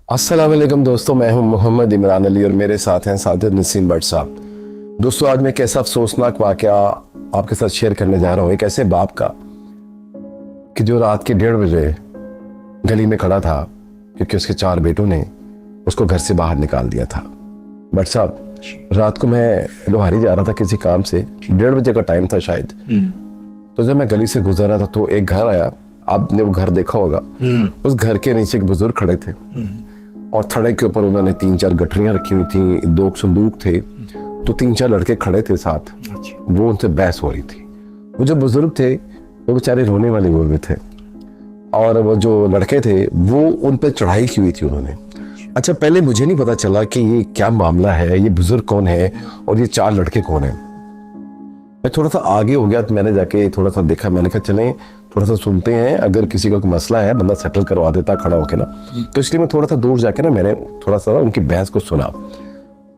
अस्सलाम वालेकुम दोस्तों, मैं हूं मोहम्मद इमरान अली और मेरे साथ हैं साजिद नसीम भट्ट साहब। दोस्तों, आज मैं एक ऐसा अफसोसनाक वाकया आपके साथ शेयर करने जा रहा हूं, एक ऐसे बाप का कि जो रात के 1:30 बजे गली में खड़ा था क्योंकि उसके 4 बेटों ने उसको घर से बाहर निकाल दिया था। भट्ट साहब, रात को मैं लोहारी जा रहा था किसी काम से, 1:30 बजे का टाइम था शायद। तो जब मैं गली से गुजर रहा था तो एक घर आया। आपने वो घर देखा होगा। उस घर के नीचे एक बुजुर्ग खड़े थे और थड़े के ऊपर उन्होंने 3-4 गठरियां रखी हुई थी, 2 संदूक थे। तो 3-4 लड़के खड़े थे साथ, वो उनसे बहस हो रही थी। वो जो बुजुर्ग थे वो बेचारे रोने वाले हुए थे और वो जो लड़के थे वो उन पर चढ़ाई की हुई थी उन्होंने। अच्छा, पहले मुझे नहीं पता चला कि ये क्या मामला है, ये बुजुर्ग कौन है और ये 4 लड़के कौन है। मैं थोड़ा सा आगे हो गया तो मैंने जाके थोड़ा सा देखा। मैंने कहा चलें थोड़ा सा सुनते हैं, अगर किसी का कोई मसला है बंदा सेटल करवा देता खड़ा होके ना। तो इसलिए मैं थोड़ा सा दूर जाके ना मैंने थोड़ा सा उनकी बहस को सुना।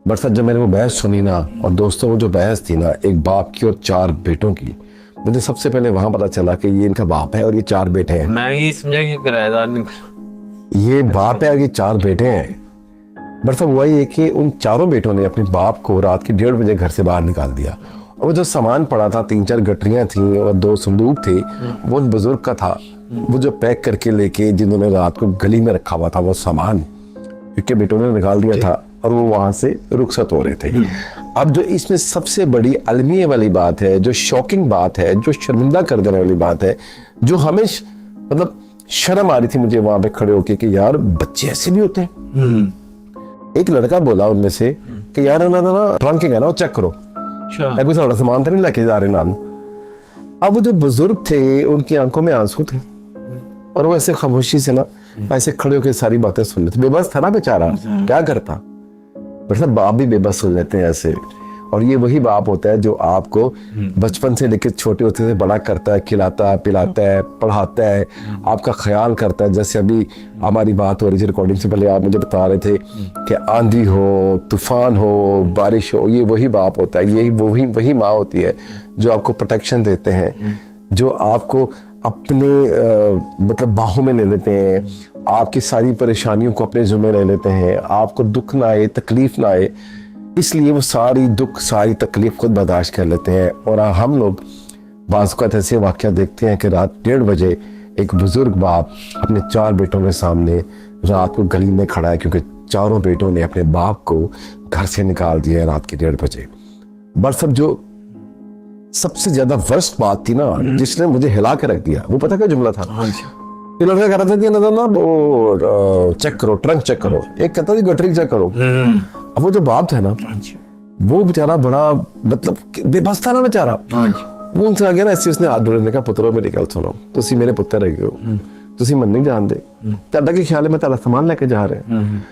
बट सर, जब मैंने वो बहस सुनी ना, और दोस्तों वो जो बहस थी ना एक बाप की और 4 बेटों की, मुझे सबसे पहले वहां पता चला कि ये इनका बाप है और ये 4 बेटे हैं। मैं ये समझा कि किराएदार ये बाप है और ये 4 बेटे हैं। बट सब हुआ ये कि उन 4 बेटों ने अपने बाप को रात के 1:30 बजे घर से बाहर निकाल दिया। और वो जो सामान पड़ा था, 3-4 गठरियां थी और 2 संदूक थे, वो उन बुजुर्ग का था। वो जो पैक करके लेके जिन्होंने रात को गली में रखा हुआ था वो सामान, क्योंकि बेटों ने निकाल दिया था और वो वहां से रुखसत हो रहे थे। अब जो इसमें सबसे बड़ी अलमिया वाली बात है, जो शॉकिंग बात है, जो शर्मिंदा कर देने वाली बात है, जो हमें मतलब शर्म आ रही थी मुझे वहां पे खड़े होके कि यार बच्चे ऐसे भी होते हैं। एक लड़का बोला उनमें से कि यार ना ट्रंक है ना वो चेक करो, कोई सारा सामान तो नहीं लेके जा रहे नान। अब वो जो बुजुर्ग थे उनकी आंखों में आंसू थे और वो ऐसे खामोशी से ना ऐसे खड़े होकर सारी बातें सुन लेते। बेबस था ना बेचारा, क्या करता। मतलब बाप भी बेबस सुन लेते हैं ऐसे। और ये वही बाप होता है जो आपको बचपन से लेकर छोटे होते से बड़ा करता है, खिलाता है, पिलाता है, पढ़ाता है, आपका ख्याल करता है। जैसे अभी हमारी बात हो रही थी रिकॉर्डिंग से पहले, आप मुझे बता रहे थे कि आंधी हो, तूफान हो, बारिश हो, ये वही बाप होता है। यही वही माँ होती है जो आपको प्रोटेक्शन देते हैं, जो आपको अपने मतलब बाहों में ले लेते हैं, आपकी सारी परेशानियों को अपने ज़िम्मे ले लेते हैं, आपको दुख ना आए, तकलीफ ना आए, इसलिए वो सारी दुख सारी तकलीफ खुद बर्दाश्त कर लेते हैं। और हम लोग बाज़ वक़्त ऐसे वाक़या देखते हैं कि रात 1:30 बजे एक बुजुर्ग बाप अपने 4 बेटों के सामने रात को गली में खड़ा है, क्योंकि 4 बेटों ने अपने बाप को घर से निकाल दिया रात के 1:30 बजे। बट सब जो सबसे ज्यादा वर्स्ट बात थी ना, जिसने मुझे हिला के रख दिया, वो पता क्या जुमला था? ये लड़का कह रहा था कि ना वो चेक करो, ट्रंक चेक करो, एक कहता था गटरी चेक करो। अब वो जो बाप था ना, वो बेचारा बड़ा मतलब बेबस था ना बेचारा। वो उनसे आ गया ना, ऐसे उसने हाथ जोड़ने का, पुत्रों में निकल सुनो, तुसी मेरे पुत्र रह गए, तुसी मन नहीं जानते, ਤੁਹਾਡਾ ਕੀ ख्याल है मैं तेरा सामान लेके जा रहे हैं।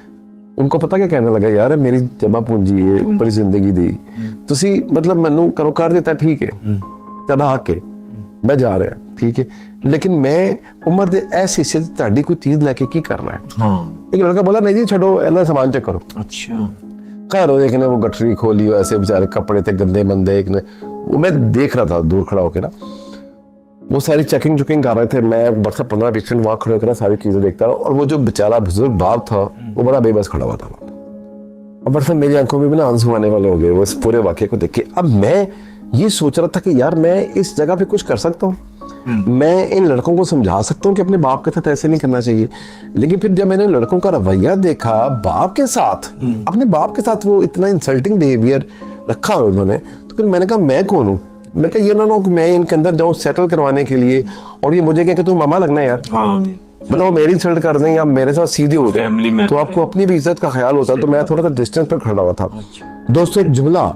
उनको पता क्या कहने लगा, यार मेरी जमा पूंजी है पूरी जिंदगी दी, तुसी मतलब मैनू करो कर देता, ठीक है तेरा हक है, मैं जा रहा ठीक है, लेकिन मैं उम्र दे ऐसे हिस्से ਤੁਹਾਡੀ कोई चीज लेके की करना है। एक लड़का बोला नहीं जी छोड़ो, ऐसा सामान चेक करो। अच्छा, खैर एक ने वो गठरी खोली, ऐसे बेचारे कपड़े थे गंदे मंदे। एक ने वो मैं देख रहा था दूर खड़ा होकर ना, वो सारी चेकिंग कर रहे थे। मैं बरसा 15-20 मिनट वहां खड़े होकर सारी चीजें देखता रहा। और वो जो बेचारा बुजुर्ग बाप था वो बड़ा बेबस खड़ा हुआ था। अब बरसा मेरी आंखों में भी ना आंसू आने वाले हो गए वो इस पूरे वाक्य को देख के। अब मैं ये सोच रहा था कि यार मैं इस जगह पे कुछ कर सकता हूँ, मैं इन लड़कों को समझा सकता हूँ कि अपने बाप के साथ ऐसे नहीं करना चाहिए। लेकिन फिर जब मैंने लड़कों का रवैया देखा बाप के साथ, अपने बाप के साथ वो इतना इंसल्टिंग बिहेवियर रखा उन्होंने, तो फिर मैंने कहा मैं कौन हूँ? मैं कहा ये ना कि मैं इनके अंदर जाऊँ सेटल करवाने के लिए और ये मुझे कहे कि तू मामा लगना है यार, मतलब वो मेरी इंसल्ट कर दें या मेरे साथ सीधे हो जाए, तो आपको अपनी भी इज्जत का ख्याल होता है। तो मैं थोड़ा सा डिस्टेंस पर खड़ा हुआ था। दोस्तों, एक जुमला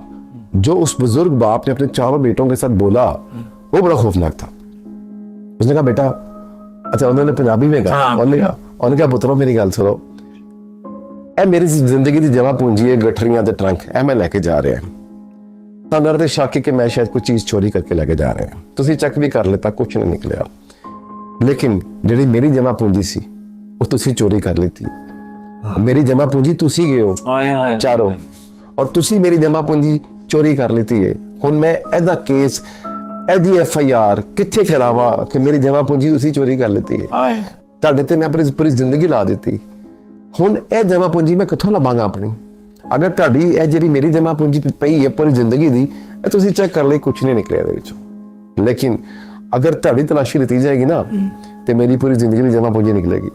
जो उस बुजुर्ग बाप ने अपने 4 बेटों के साथ बोला वो बड़ा खौफनाक था। उसने कहा बेटा, अच्छा उन्होंने पंजाबी में कहा, उन्होंने कहा पुत्रों मेरी गल सुनो, ए मेरी जिंदगी की जमा पूंजी है गठरियां ते ट्रंक, ए मैं लेके जा रहे हैं। ਤੁਹਾਨੂੰ ਤੇ ਸ਼ੱਕ ਕਿ मैं शायद कोई चीज चोरी करके लेके जा रहे हैं, ਤੁਸੀਂ चेक भी कर लेता, कुछ नहीं निकलिਆ। लेकिन ਜਿਹੜੀ मेरी जमा पूंजी सी वो ਤੁਸੀਂ चोरी कर ली थी। मेरी जमा पूंजी ਤੁਸੀਂ गए हो चारों, और ਤੁਸੀਂ मेरी जमा पूंजी चोरी कर ली है। हुण मैं ਇਹਦਾ केस ਇਹਦੀ FIR ਕਿੱਥੇ ਖਿਲਾਵਾ ਕਿ मेरी जमा पूंजी ਤੁਸੀਂ चोरी कर ली है? ਤੁਹਾਡੇ ਤੇ मैं अपनी पूरी जिंदगी ला दी। ਹੁਣ ਇਹ ਜਮਾ ਪੂੰਜੀ ਮੈਂ ਕਿੱਥੋਂ ਲਵਾਂਗਾ ਆਪਣੀ? ਅਗਰ ਤੁਹਾਡੀ ਇਹ ਜਿਹੜੀ ਮੇਰੀ ਜਮਾ ਪੂੰਜੀ ਪਈ ਹੈ ਪੂਰੀ ਜ਼ਿੰਦਗੀ ਦੀ, ਇਹ ਤੁਸੀਂ ਚੈੱਕ ਕਰ ਲਈ, ਕੁਝ ਨਹੀਂ ਨਿਕਲਿਆ ਇਹਦੇ ਵਿੱਚੋਂ। ਲੇਕਿਨ ਅਗਰ ਤੁਹਾਡੀ ਤਲਾਸ਼ੀ ਲਿੱਤੀ ਜਾਏਗੀ ਨਾ ਤੇ ਮੇਰੀ ਪੂਰੀ ਜ਼ਿੰਦਗੀ ਦੀ ਜਮਾ ਪੂੰਜੀ ਨਿਕਲੇਗੀ।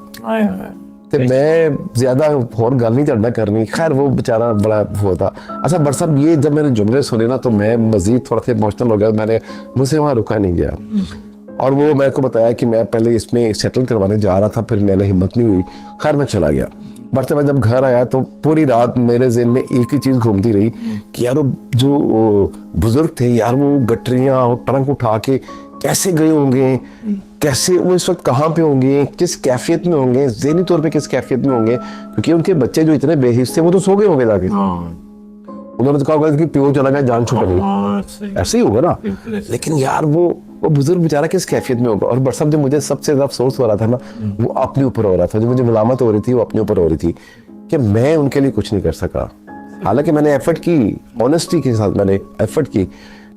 ਤੇ ਮੈਂ ज्यादा और गल नहीं करना करनी। खैर वो बेचारा बड़ा वो था। अच्छा बट साहब, ये जब मैंने जुमले सुने ना तो मैं मजीद थोड़ा सा इमोशनल हो गया। मैंने मुझसे वहाँ रुका नहीं गया और वो मेरे को बताया कि मैं पहले इसमें सेटल करवाने जा रहा था, फिर मैंने हिम्मत नहीं हुई, खैर मैं चला गया। बट मैं जब घर आया तो पूरी रात मेरे ज़हन में एक ही चीज़ घूमती रही कि यार वो जो बुजुर्ग थे यार, वो गटरियाँ और ट्रंक उठा के कैसे गए होंगे, कैसे वो इस वक्त कहाँ पे होंगे, किस कैफियत में होंगे, ज़हनी तौर पे किस कैफियत में होंगे, क्योंकि उनके बच्चे जो इतने बेहिस थे वो तो सो गए होंगे जाके। उन्होंने तो कहा होगा कि प्योर चला गया, जान छूट गई, ऐसे ही होगा ना। लेकिन यार वो बुजुर्ग बेचारा किस कैफियत में होगा। और बट साहब, जो मुझे सबसे ज्यादा अफसोस हो रहा था ना, वो अपने ऊपर हो रहा था। जो मुझे मलामत हो रही थी वो अपने ऊपर हो रही थी कि मैं उनके लिए कुछ नहीं कर सका। हालांकि मैंने एफर्ट की, ऑनेस्टी के साथ मैंने एफर्ट की,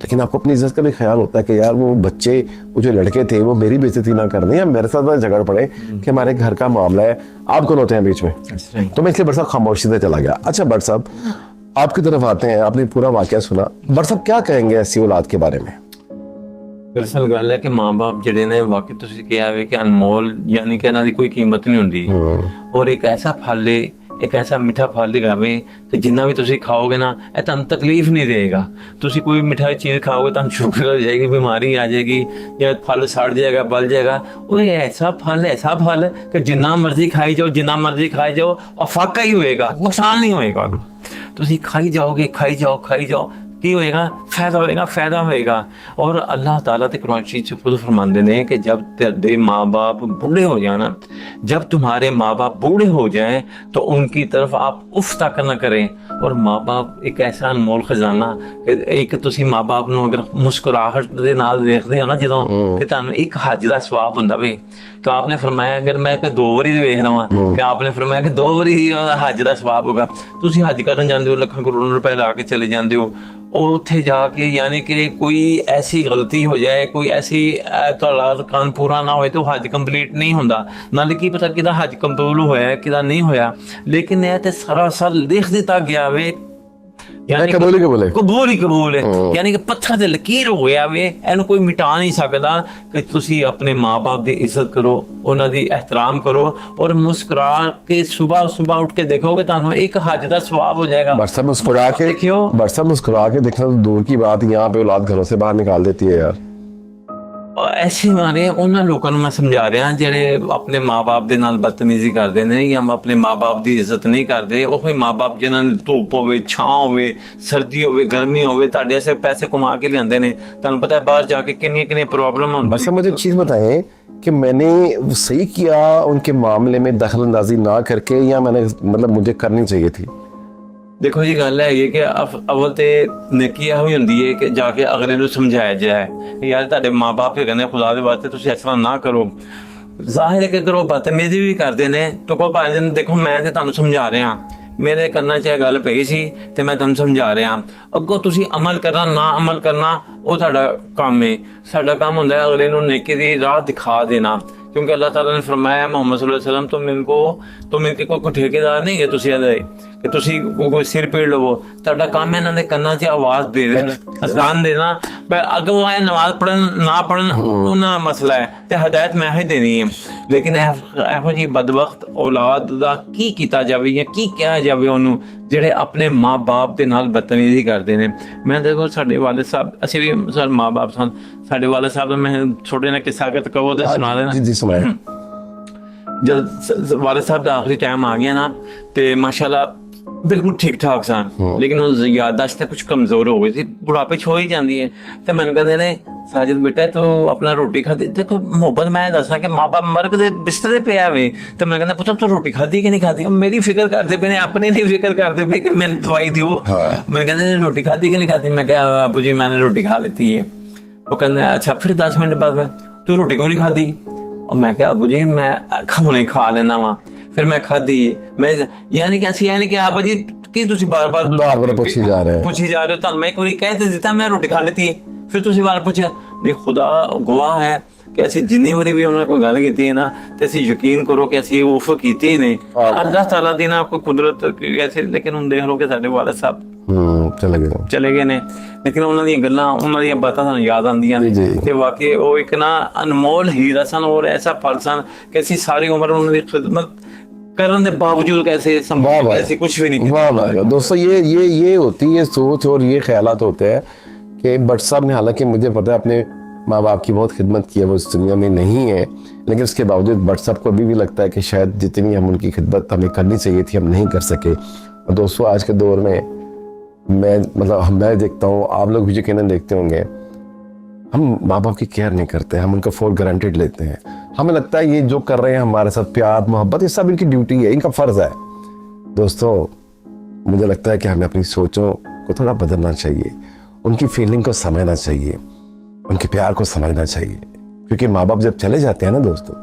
लेकिन आपको अपनी इज्जत का भी ख्याल होता है कि यार वो बच्चे, वो जो लड़के थे, वो मेरी बेइज्जती ना कर दें या मेरे साथ झगड़ पड़े कि हमारे घर का मामला है, आप कौन होते हैं बीच में। तो मैं इसलिए बट साहब खामोशी से चला गया। अच्छा बट साहब, आपकी तरफ आते हैं, आपने पूरा वाकया सुना। बट साहब क्या कहेंगे ऐसी औलाद के बारे में? दरअसल गल है कि माँ बाप जिहड़े ने वाकई तुसीं कहा है कि अनमोल, यानी कि इन्हां दी कोई कीमत नहीं हुंदी। और एक ऐसा फल है, एक ऐसा मिठा फल दिखावे तो जिन्ना भी तुसीं खाओगे ना, ये तुहानूं तकलीफ नहीं देगा। तुसीं कोई मिठाई चीज़ खाओगे तुहानूं शुगर हो जाएगी, बीमारी आ जाएगी, या फल सड़ जाएगा, बल जाएगा। और ये ऐसा फल है कि जिन्ना मर्जी खाई जाओ, जिन्ना मर्जी खाई जाओ, और फाका ही होएगा, नुकसान नहीं होएगा। तुसीं खाई जाओगे, खाई जाओ, की होएगा? फायदा होएगा। और अल्लाह ताला ते कुरान शरीफ से खुद फरमाते हैं कि जब तेरे माँ बाप बूढ़े हो जाना, जब तुम्हारे माँ बाप बूढ़े हो जाएं तो उनकी तरफ आप उफ तक न करें। और माँ बाप एक ऐसा अनमोल खजाना कि एक तुसी माँ बाप नूं अगर मुस्कुराहट दे नाल देखदे हो ना जदों, ते तुहानूं एक हज दा सवाब हुंदा वे। तो आपने फरमाया अगर मैं 2 वारी वेख रहा हूं कि आपने फरमाया कि 2 वारी हज दा सवाब होगा। तुसी हज करन जांदे हो, लाखां करोड़ां रुपए ला के चले जांदे हो, उत्थे जाके यानी कि कोई ऐसी गलती हो जाए, कोई ऐसी कान पूरा ना होए तो हज कंप्लीट नहीं होंदा। नाले की पता किदा हज कबूल होया किदा नहीं होया। लेकिन यह ते सरासर लिख दिता गया वे, यानी कबूल ही है। यानी कि पत्थर ते लकीर हो गया वे, इहनूं कोई मिटा नहीं सकदा कि तुसी अपने माँ बाप दी इज्जत करो, उन्हां दी एहतराम करो और मुस्कुरा के सुबह उठ के देखोगे तो एक हज दा सवाब हो जाएगा। बरसा मुस्कुरा के देखना तो दूर की बात, यहाँ पे औलाद घरों से बाहर निकाल देती है यार। ऐसे मारे उन्होंने लोगों मैं समझा रहा जेडे अपने माँ बाप के नाल बदतमीजी करते हैं या अपने माँ बाप की इज्जत नहीं करते। वही माँ बाप जिन्होंने धुप हो, छां हो, सर्दी हो, गर्मी हो, ऐसे पैसे कमा के लियाते हैं। तुहानूं पता है बाहर जाके कितनी प्रॉब्लम होती है। बस मुझे एक चीज़ बताएं कि मैंने सही किया उनके मामले में दखल अंदाजी ना करके, या मैंने मतलब मुझे करनी चाहिए थी? देखो जी गल है कि अव्वल तो नेकी यह होंदी है कि जाके अगले नूं समझाया जाए कि यार तुहाडे माँ बाप ही कहने खुदा दे वास्ते तुसीं इस तरह ना करो। जाहिर है कि अगर वो बदतमीजी भी करते हैं तो कोई भाई देखो मैं तो तुहानूं समझा रहा, मेरे करना चाहे गल पई सी ते मैं तुहानूं समझा रहा। अगों तुसीं अमल करना ना अमल करना वो तुहाडा काम है। साडा काम हुंदा है अगले नूं नेकी दी राह दिखा देना, क्योंकि अल्लाह ताला ने फरमाया मोहम्मद सल्लल्लाहु अलैहि वसल्लम तुम इनके कोई ठेकेदार नहीं है तुसीं दे कि तुसीं कोई सिर पीड़ लवो। तुहाडा काम है इन्हां दे कन्नां 'च आवाज़ दे देना, अज़ान देना। पर अगर वो नमाज पढ़न ना पढ़न उन्हां मसला है ते हदायत मैं ही देनी है। लेकिन इहो जी बदबख्त औलाद दा की कीता जावे या की कहा जावे उन्होंने ਜਿਹੜੇ ਆਪਣੇ ਮਾਂ-ਬਾਪ ਦੇ ਨਾਲ ਬਦਤਮੀਜ਼ੀ ਕਰਦੇ ਨੇ। ਮੈਂ ਦੇਖੋ ਸਾਡੇ ਵਾਲਿਦ ਸਾਹਿਬ, ਅਸੀਂ ਵੀ ਸਾਡੇ ਮਾਂ-ਬਾਪ ਸਨ, ਸਾਡੇ ਵਾਲਿਦ ਸਾਹਿਬ ਦਾ ਮੈਂ ਛੋਟੇ ਨਾਲ ਕਿੱਸਾ ਅਗਰ ਕਹੋ ਤੇ ਸੁਣਾ ਦੇਣਾ। ਜੀ ਸੁਣਾਇਆ। जब वालिद साहब का आखिरी टाइम आ गया ना तो माशाल्लाह बिल्कुल ठीक ठाक सन, लेकिन वो याददाश्त कुछ कमजोर हो गई थी, बुढ़ापे छो ही जाती है। तो मैंने कहते ने साजिद बेटा तो अपना रोटी खाती, देखो मोहब्बत मैं दसना कि माँ बाप मर के बिस्तरे पे आवे तो मैं कहता पुत्र तू रोटी खाती कि नहीं खाती। मेरी फिक्र करते पे, अपनी नहीं फिक्र करते पे कि मैंने दवाई दी वो। मैं कहते रोटी खाती कि नहीं खाती, मैं क्या अबू जी मैंने रोटी खा लेती है। वो कहते अच्छा फिर 10 मिनट बाद में तू रोटी क्यों नहीं खाती। और मैं क्या अबू जी मैं नहीं खा लेना वहाँ, फिर मैं खाधी मैं यानी कि ऐसी यानी कि आप जी कि तुसी बार-बार पूछी जा रहे हो। तो मैं कोई कहते देता मैं रोटी खा लेती है, फिर तुसी बार पूछा। नहीं खुदा गवाह है ਕਿ ਅਸੀਂ ਜਿੰਨੀ ਵਾਰੀ ਵੀ ਉਹਨਾਂ ਕੋਲ ਗੱਲ ਕੀਤੀ ਹੈ ਨਾ ਤੇ ਅਸੀਂ ਯਕੀਨ ਕਰੋ ਕਿ ਅਸੀਂ ਉਹ ਕੀਤੀ ਹੀ ਨਹੀਂ। ਅੱਲਾਹ ਤਾਲਾ ਦੀ ਨਾ ਕੋਈ ਕੁਦਰਤ ਐਸੇ, ਲੇਕਿਨ ਹੁਣ ਦੇਖ ਲਓ ਕਿ ਸਾਡੇ ਵਾਲੇ ਸਾਹਿਬ ਚਲੇ ਗਏ ਨੇ, ਲੇਕਿਨ ਉਹਨਾਂ ਦੀਆਂ ਗੱਲਾਂ, ਉਹਨਾਂ ਦੀਆਂ ਬਾਤਾਂ ਸਾਨੂੰ ਯਾਦ ਆਉਂਦੀਆਂ ਨੇ ਤੇ ਵਾਕਈ ਉਹ ਇੱਕ ਨਾ ਅਨਮੋਲ ਹੀਰਾ ਸਨ ਔਰ ਐਸਾ ਫਲ ਸਨ ਕਿ ਅਸੀਂ ਸਾਰੀ ਉਮਰ ਉਹਨਾਂ ਦੀ ਖਿਦਮਤ करने के बावजूद कैसे संभव है, ऐसे कुछ भी नहीं। वाह वाह दोस्तों, ये होती है सोच और ये ख्यालात होते हैं कि भट्ट साहब ने, हालांकि मुझे पता है अपने माँ बाप की बहुत खिदमत की है, वो इस दुनिया में नहीं है, लेकिन उसके बावजूद भट्ट साहब को अभी भी लगता है कि शायद जितनी हम उनकी खिदमत हमें करनी चाहिए थी हम नहीं कर सके। और दोस्तों आज के दौर में मैं देखता हूँ, आप लोग भी यकीनन देखते होंगे, हम माँ बाप की केयर नहीं करते, हम उनका फॉर गारंटेड लेते हैं। हमें लगता है ये जो कर रहे हैं हमारे साथ, प्यार मोहब्बत, ये सब इनकी ड्यूटी है, इनका फर्ज है। दोस्तों मुझे लगता है कि हमें अपनी सोचों को थोड़ा बदलना चाहिए, उनकी फीलिंग को समझना चाहिए, उनके प्यार को समझना चाहिए, क्योंकि माँ बाप जब चले जाते हैं ना दोस्तों,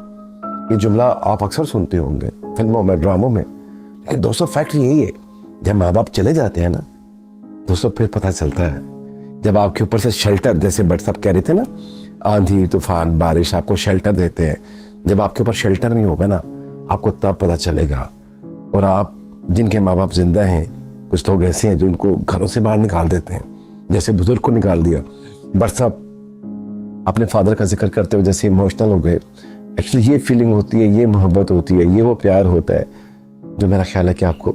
ये जुमला आप अक्सर सुनते होंगे फिल्मों में, ड्रामों में, लेकिन दोस्तों फैक्ट यही है, जब माँ बाप चले जाते हैं ना दोस्तों, फिर पता चलता है, जब आपके ऊपर से शेल्टर, जैसे भट्ट साहब कह रहे थे ना, आंधी तूफान बारिश आपको शेल्टर देते हैं, जब आपके ऊपर शेल्टर नहीं होगा ना आपको तब पता चलेगा। और आप जिनके माँ बाप जिंदा हैं, कुछ लोग ऐसे हैं जो उनको घरों से बाहर निकाल देते हैं, जैसे बुजुर्ग को निकाल दिया। भट्ट साहब अपने फादर का जिक्र करते हुए जैसे इमोशनल हो गए। एक्चुअली ये फीलिंग होती है, ये मोहब्बत होती है, ये वो प्यार होता है जो मेरा ख्याल है कि आपको,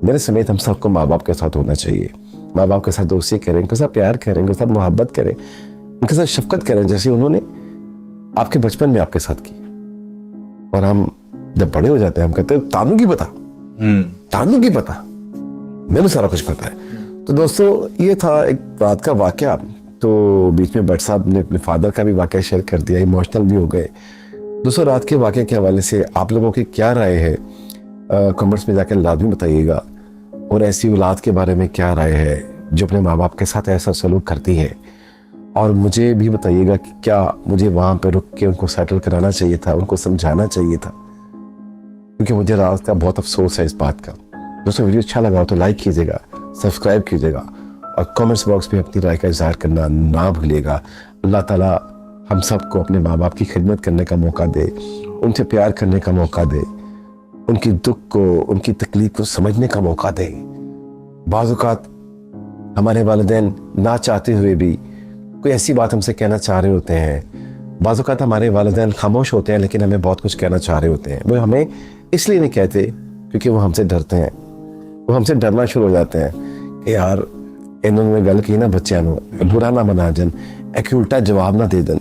मेरे समेत हम सबको माँ बाप के साथ होना चाहिए। माँ बाप के साथ दोस्ती करें, उनके साथ प्यार करें, उनके साथ मोहब्बत करें, उनके साथ शफकत करें, जैसे उन्होंने आपके बचपन में आपके साथ की। और हम जब बड़े हो जाते हैं हम कहते हैं तानू की पता, तानू की पता, मैंने सारा कुछ पता है। तो दोस्तों ये था एक रात का वाकया, तो बीच में भट्ट साहब ने अपने फादर का भी वाकया शेयर कर दिया, इमोशनल भी हो गए। दोस्तों रात के वाकये के हवाले से आप लोगों की क्या राय है, कमेंट्स में जाकर लाजमी बताइएगा। और ऐसी औलाद के बारे में क्या राय है जो अपने माँ बाप के साथ ऐसा सलूक करती है, और मुझे भी बताइएगा कि क्या मुझे वहाँ पे रुक के उनको सेटल कराना चाहिए था, उनको समझाना चाहिए था, क्योंकि मुझे रात का बहुत अफसोस है इस बात का। दोस्तों वीडियो अच्छा लगा हो तो लाइक कीजिएगा, सब्सक्राइब कीजिएगा और कमेंट्स बॉक्स में अपनी राय का इजहार करना ना भूलिएगा। अल्लाह ताला हम सबको अपने माँ बाप की खिदमत करने का मौका दे, उनसे प्यार करने का मौका दे, उनकी दुख को, उनकी तकलीफ को समझने का मौका दे। बाज़ औक़ात हमारे वालिदैन ना चाहते हुए भी कोई ऐसी बात हमसे कहना चाह रहे होते हैं, बाज़ औक़ात हमारे वालिदैन खामोश होते हैं लेकिन हमें बहुत कुछ कहना चाह रहे होते हैं। वो हमें इसलिए नहीं कहते क्योंकि वो हमसे डरते हैं, वो हमसे डरना शुरू हो जाते हैं कि यार इन्होंने गल की ना बच्चों को बुरा ना मना जन, एक उल्टा जवाब ना दे दें,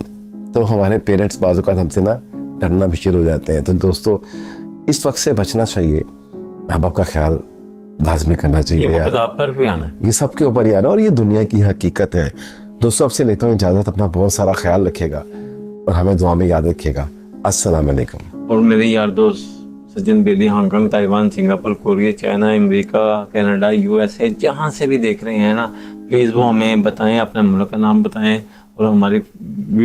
तो हमारे पेरेंट्स बाज़ औक़ात हमसे ना डरना भी शुरू हो जाते हैं। तो दोस्तों इस वक्त से बचना चाहिए, माँ बाप का ख्याल लाजमी करना चाहिए यार, आप पर भी आना, ये सबके ऊपर ही आना, और ये दुनिया की हकीकत है। दोस्तों आपसे लेता हूँ इजाज़त, अपना बहुत सारा ख्याल रखिएगा और हमें दुआ में याद रखिएगा। अस्सलाम वालेकुम। और मेरे यार दोस्त सज्जन Bedi Hong Kong, Taiwan, Singapore, Korea, China, America, Canada, USA, जहाँ से भी देख रहे हैं ना, प्लीज़ वो हमें बताएं, अपने मुल्क का नाम बताएं और हमारी